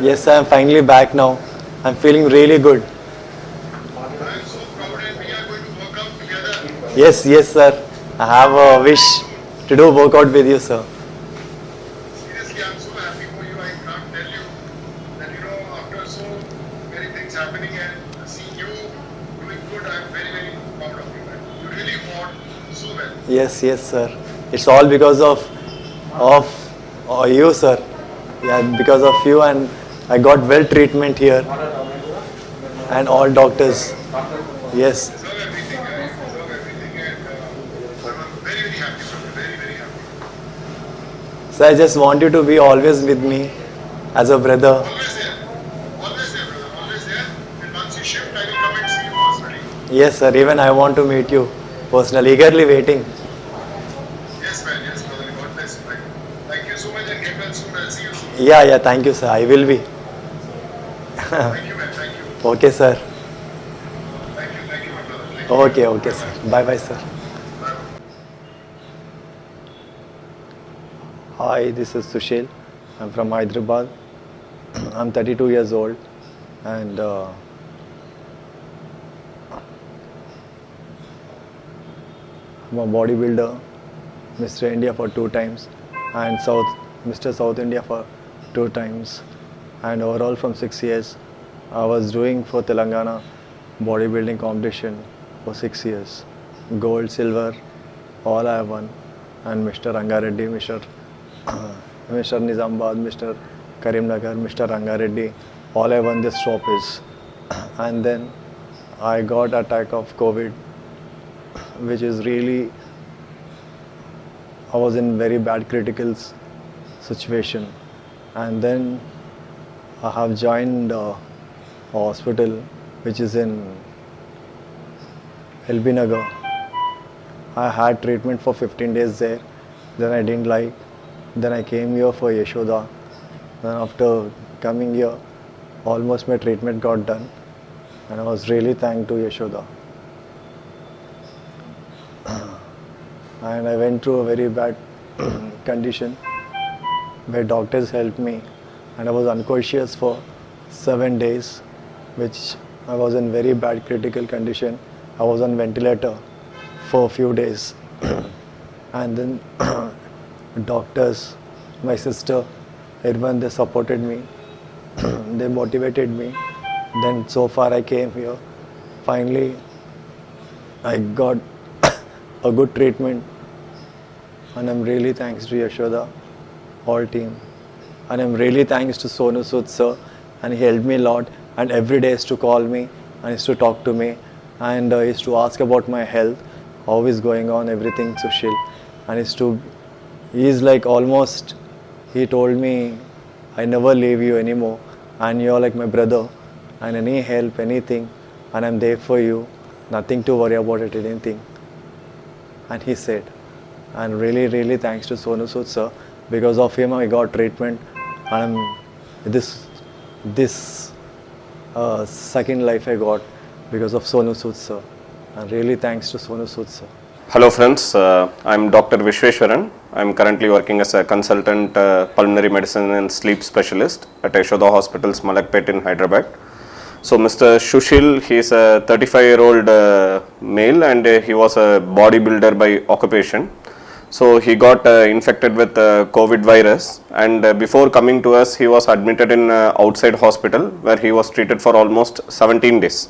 Yes, I am finally back now. I'm feeling really good. I'm so proud and we are going to work out together. Yes, yes, sir. I have a wish to do workout with you, sir. Seriously, I'm so happy for you. I can't tell you that, after so many things happening and seeing you doing good, I'm very, very proud of you. Man. You really fought so well. Yes, yes, sir. It's all because of you, sir. Yeah, because of you, and I got well treatment here, and all doctors. Yes. You deserve everything, you deserve everything, and I'm very, very happy for you. Very, very happy. So I just want you to be always with me as a brother. Always there. Always there, brother. Always there. And once you shift, I will come and see you personally. Yes, sir. Even I want to meet you personally. Eagerly waiting. Yes, man. Yes, brother. God bless you, man. Thank you so much and get well soon. I'll see you soon. Yeah, yeah. Thank you, sir. I will be. Thank you, man. Thank you. Okay, sir. Thank you, my brother. Thank you. Okay, okay, sir. Bye, bye, sir. Hi, this is Sushil. I'm from Hyderabad. I'm 32 years old, and I'm a bodybuilder, Mr. India for 2 times, and Mr. South India for 2 times, and overall from 6 years, I was doing for Telangana bodybuilding competition for 6 years, gold, silver, all I have won, and Mr. Rangareddy, Mr. Nizamabad, Mr. Karimnagar, Mr. Rangareddy, all I won this trophies, and then I got attack of COVID, which is really, I was in very bad critical situation, and then I have joined a hospital which is in LB Nagar. I had treatment for 15 days there, then I didn't like, then I came here for Yashoda, then after coming here, almost my treatment got done, and I was really thankful to Yashoda. And I went through a very bad condition where doctors helped me, and I was unconscious for 7 days, which I was in very bad critical condition. I was on ventilator for a few days, and then doctors, my sister, everyone, they supported me, they motivated me. Then so far I came here. Finally, I got a good treatment, and I'm really thanks to Yashoda, all team, and I'm really thanks to Sonu Sood sir, and he helped me a lot, and every day he used to call me and he used to talk to me, and he used to ask about my health, how is going on, everything, Sushil, and he's like almost, he told me, I never leave you anymore, and you're like my brother, and any help, anything, and I'm there for you, nothing to worry about it, anything. And he said, and really, really thanks to Sonu Sood sir, because of him I got treatment, and this second life I got because of Sonu Sood sir, and really thanks to Sonu Sood sir. Hello friends, I'm Dr. Vishweshwaran. I'm currently working as a consultant pulmonary medicine and sleep specialist at Yashoda Hospitals, Malakpet in Hyderabad. So Mr. Sushil, he is a 35-year-old male, and he was a bodybuilder by occupation. So he got infected with COVID virus, and before coming to us, he was admitted in outside hospital where he was treated for almost 17 days.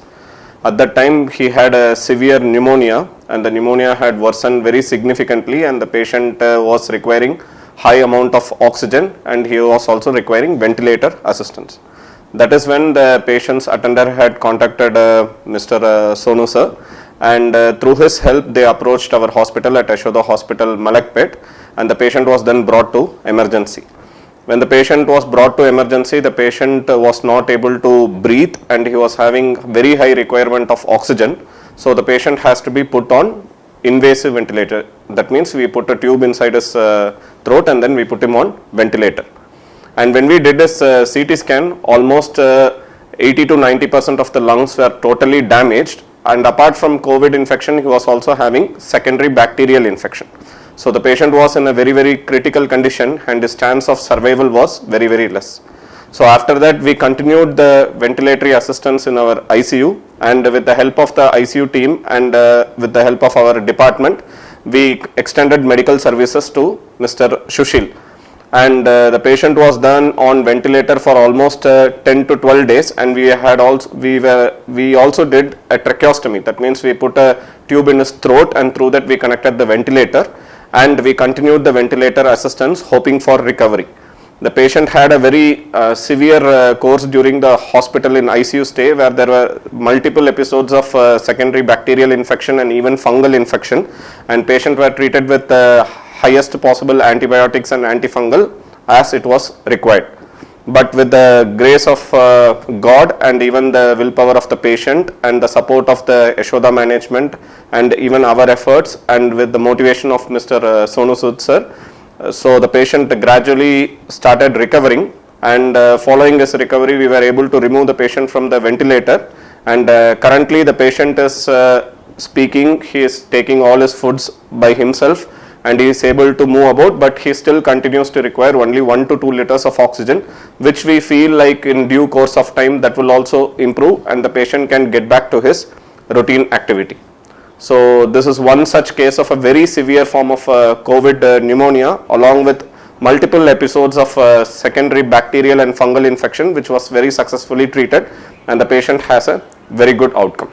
At that time, he had a severe pneumonia, and the pneumonia had worsened very significantly, and the patient was requiring high amount of oxygen, and he was also requiring ventilator assistance. That is when the patient's attender had contacted Mr. Sonu sir, and through his help they approached our hospital at Yashoda Hospital, Malakpet, and the patient was then brought to emergency. When the patient was brought to emergency, the patient was not able to breathe, and he was having very high requirement of oxygen. So the patient has to be put on invasive ventilator. That means we put a tube inside his throat, and then we put him on ventilator. And when we did this CT scan, almost 80 to 90% of the lungs were totally damaged, and apart from COVID infection, he was also having secondary bacterial infection. So the patient was in a very, very critical condition, and his chance of survival was very, very less. So after that, we continued the ventilatory assistance in our ICU, and with the help of the ICU team and with the help of our department, we extended medical services to Mr. Shushil. And the patient was done on ventilator for almost 10 to 12 days, and we also did a tracheostomy. That means we put a tube in his throat, and through that we connected the ventilator, and we continued the ventilator assistance, hoping for recovery. The patient had a very severe course during the hospital in ICU stay, where there were multiple episodes of secondary bacterial infection and even fungal infection, and patient were treated with highest possible antibiotics and antifungal as it was required. But with the grace of God and even the willpower of the patient and the support of the Yashoda management and even our efforts, and with the motivation of Mr. Sonu Sood sir, so the patient gradually started recovering, and following this recovery we were able to remove the patient from the ventilator, and currently the patient is speaking, he is taking all his foods by himself, and he is able to move about, but he still continues to require only 1 to 2 liters of oxygen, which we feel like in due course of time that will also improve, and the patient can get back to his routine activity. So this is one such case of a very severe form of COVID pneumonia, along with multiple episodes of secondary bacterial and fungal infection, which was very successfully treated, and the patient has a very good outcome.